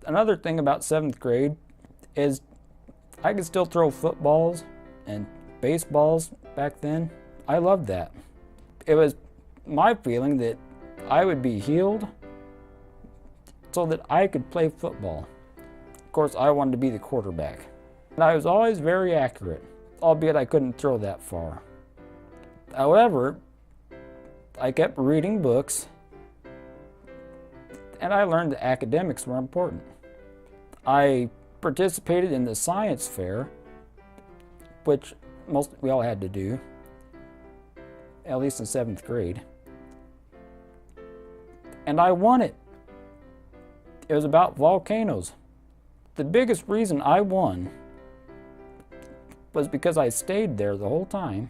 Another thing about 7th grade is I could still throw footballs and baseballs back then. I loved that. It was my feeling that I would be healed so that I could play football. Of course, I wanted to be the quarterback. And I was always very accurate, albeit I couldn't throw that far. However, I kept reading books, and I learned that academics were important. I participated in the science fair, which we all had to do, at least in 7th grade. And I won it. It was about volcanoes. The biggest reason I won was because I stayed there the whole time,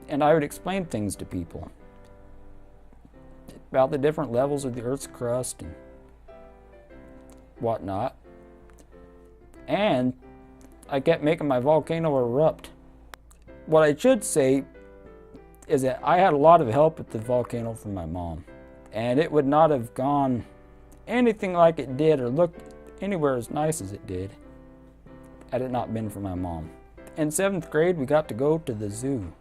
and I would explain things to people about the different levels of the Earth's crust and whatnot. And I kept making my volcano erupt. What I should say is that I had a lot of help with the volcano from my mom, and it would not have gone anything like it did or looked anywhere as nice as it did had it not been for my mom. In 7th grade, we got to go to the zoo.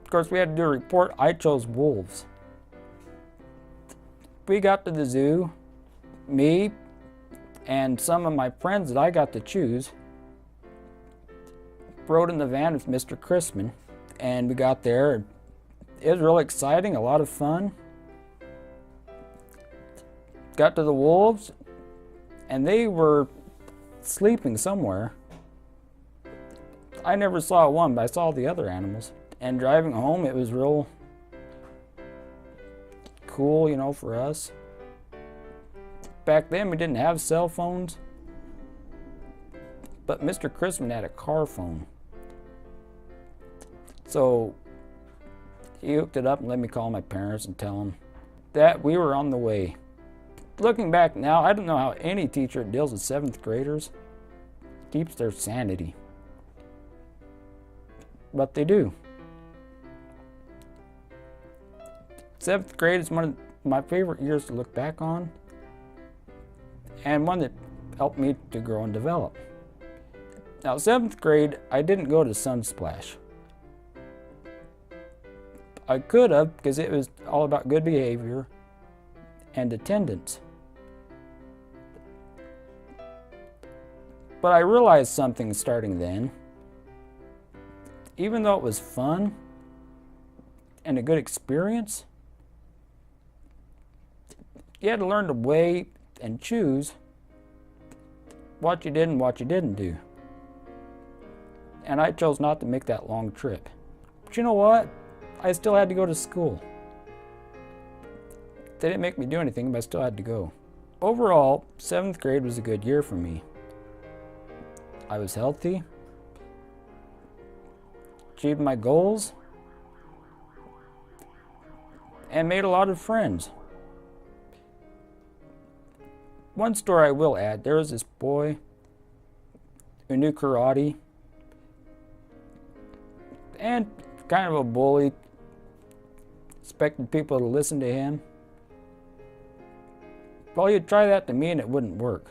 Of course, we had to do a report. I chose wolves. We got to the zoo, me and some of my friends that I got to choose rode in the van with Mr. Chrisman, and we got there. It was really exciting, a lot of fun. Got to the wolves, and they were sleeping somewhere. I never saw one, but I saw the other animals. And driving home, it was real cool, you know, for us. Back then, we didn't have cell phones, but Mr. Chrisman had a car phone. So he hooked it up and let me call my parents and tell them that we were on the way. Looking back now, I don't know how any teacher that deals with 7th graders keeps their sanity. But they do. 7th grade is one of my favorite years to look back on, and one that helped me to grow and develop. Now, 7th grade, I didn't go to Sunsplash. I could have, because it was all about good behavior and attendance. But I realized something starting then. Even though it was fun and a good experience, you had to learn to weigh and choose what you did and what you didn't do. And I chose not to make that long trip. But you know what? I still had to go to school. They didn't make me do anything, but I still had to go. Overall, 7th grade was a good year for me. I was healthy, achieved my goals, and made a lot of friends. One story I will add, there was this boy who knew karate and kind of a bully, expected people to listen to him. Well, he'd try that to me and it wouldn't work.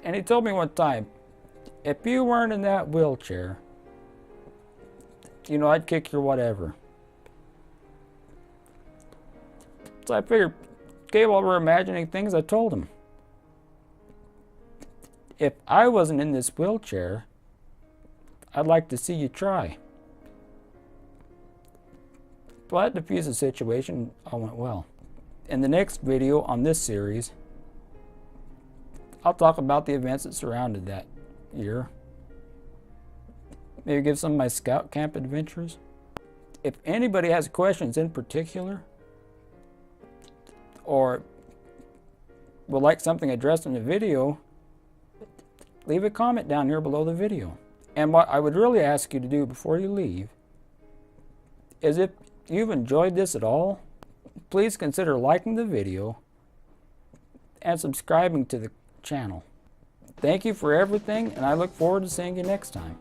And he told me one time, if you weren't in that wheelchair, you know, I'd kick your whatever. So I figured, okay, while we're imagining things, I told him, if I wasn't in this wheelchair, I'd like to see you try. Well, that diffused the situation, all went well. In the next video on this series, I'll talk about the events that surrounded that year. Maybe give some of my scout camp adventures. If anybody has questions in particular, or would like something addressed in the video, leave a comment down here below the video. And what I would really ask you to do before you leave is, if you've enjoyed this at all, please consider liking the video and subscribing to the channel. Thank you for everything, and I look forward to seeing you next time.